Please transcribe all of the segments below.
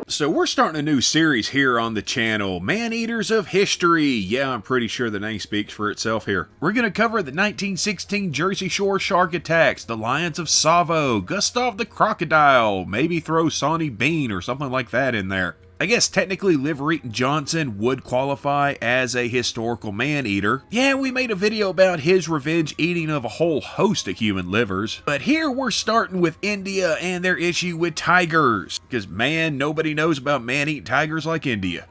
So we're starting a new series here on the channel, Man-Eaters of History. Yeah, I'm pretty sure the name speaks for itself here. We're going to cover the 1916 Jersey Shore shark attacks, the lions of Savo, Gustav the Crocodile, maybe throw Sawney Bean or something like that in there. I guess technically Liver-Eating Johnson would qualify as a historical man-eater. Yeah, we made a video about his revenge eating of a whole host of human livers. But here we're starting with India and their issue with tigers. Because man, nobody knows about man-eating tigers like India.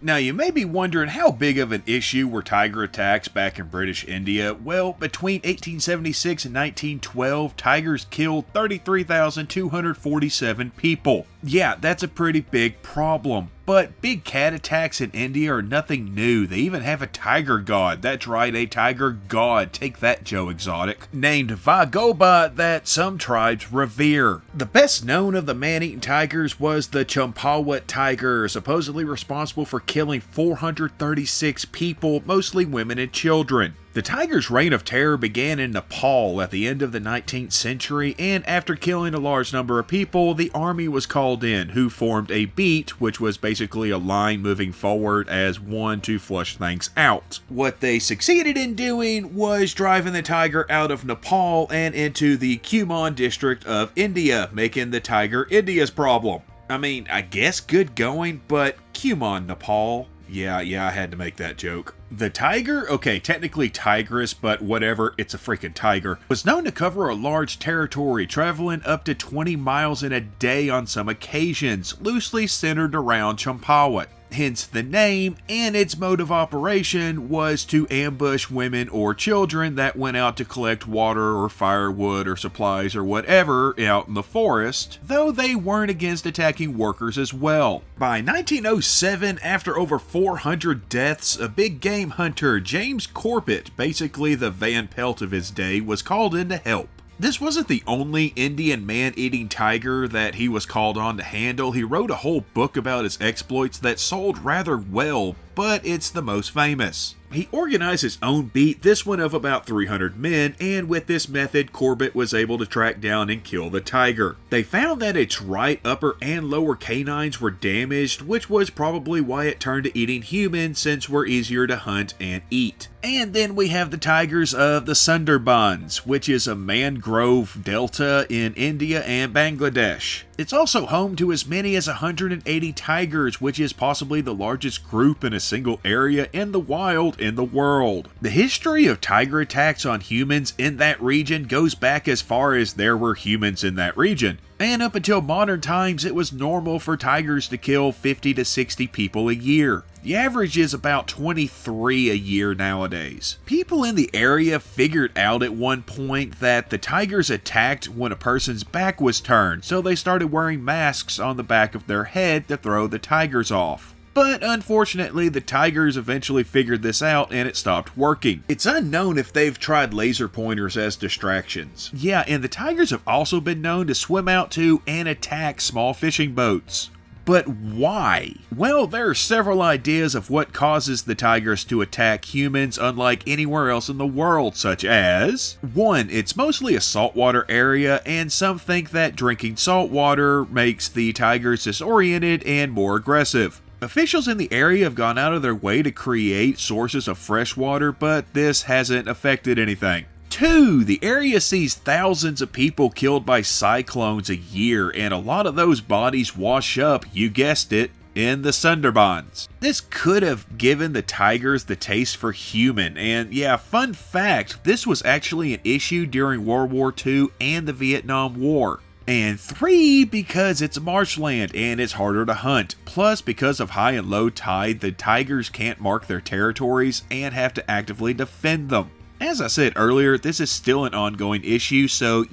Now, you may be wondering how big of an issue were tiger attacks back in British India. Well, between 1876 and 1912, tigers killed 33,247 people. Yeah, that's a pretty big problem. But big cat attacks in India are nothing new. They even have a tiger god. That's right, a tiger god. Take that, Joe Exotic. Named Vagoba, that some tribes revere. The best known of the man-eating tigers was the Champawat tiger, supposedly responsible for killing 436 people, mostly women and children. The tiger's reign of terror began in Nepal at the end of the 19th century, and after killing a large number of people, the army was called in, who formed a beat, which was basically a line moving forward as one to flush things out. What they succeeded in doing was driving the tiger out of Nepal and into the Kumaon district of India, making the tiger India's problem. I mean, I guess good going, but Kumaon, Nepal. Yeah, I had to make that joke. The tiger, okay, technically tigress, but whatever, it's a freaking tiger, was known to cover a large territory, traveling up to 20 miles in a day on some occasions, loosely centered around Champawat. Hence the name, and its mode of operation was to ambush women or children that went out to collect water or firewood or supplies or whatever out in the forest, though they weren't against attacking workers as well. By 1907, after over 400 deaths, a big game hunter, James Corbett, basically the Van Pelt of his day, was called in to help. This wasn't the only Indian man-eating tiger that he was called on to handle. He wrote a whole book about his exploits that sold rather well, but it's the most famous. He organized his own beat, this one of about 300 men, and with this method, Corbett was able to track down and kill the tiger. They found that its right, upper, and lower canines were damaged, which was probably why it turned to eating humans since we're easier to hunt and eat. And then we have the tigers of the Sundarbans, which is a mangrove delta in India and Bangladesh. It's also home to as many as 180 tigers, which is possibly the largest group in a single area in the wild in the world. The history of tiger attacks on humans in that region goes back as far as there were humans in that region. And up until modern times, it was normal for tigers to kill 50 to 60 people a year. The average is about 23 a year nowadays. People in the area figured out at one point that the tigers attacked when a person's back was turned, so they started wearing masks on the back of their head to throw the tigers off. But unfortunately, the tigers eventually figured this out and it stopped working. It's unknown if they've tried laser pointers as distractions. Yeah, and the tigers have also been known to swim out to and attack small fishing boats. But why? Well, there are several ideas of what causes the tigers to attack humans unlike anywhere else in the world, such as 1. It's mostly a saltwater area, and some think that drinking salt water makes the tigers disoriented and more aggressive. Officials in the area have gone out of their way to create sources of fresh water, but this hasn't affected anything. 2. The area sees thousands of people killed by cyclones a year, and a lot of those bodies wash up, you guessed it, in the Sundarbans. This could have given the tigers the taste for human, and yeah, fun fact, this was actually an issue during World War II and the Vietnam War. And 3, because it's marshland and it's harder to hunt. Plus, because of high and low tide, the tigers can't mark their territories and have to actively defend them. As I said earlier, this is still an ongoing issue, so,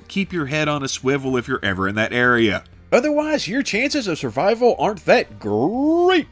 keep your head on a swivel if you're ever in that area. Otherwise, your chances of survival aren't that great.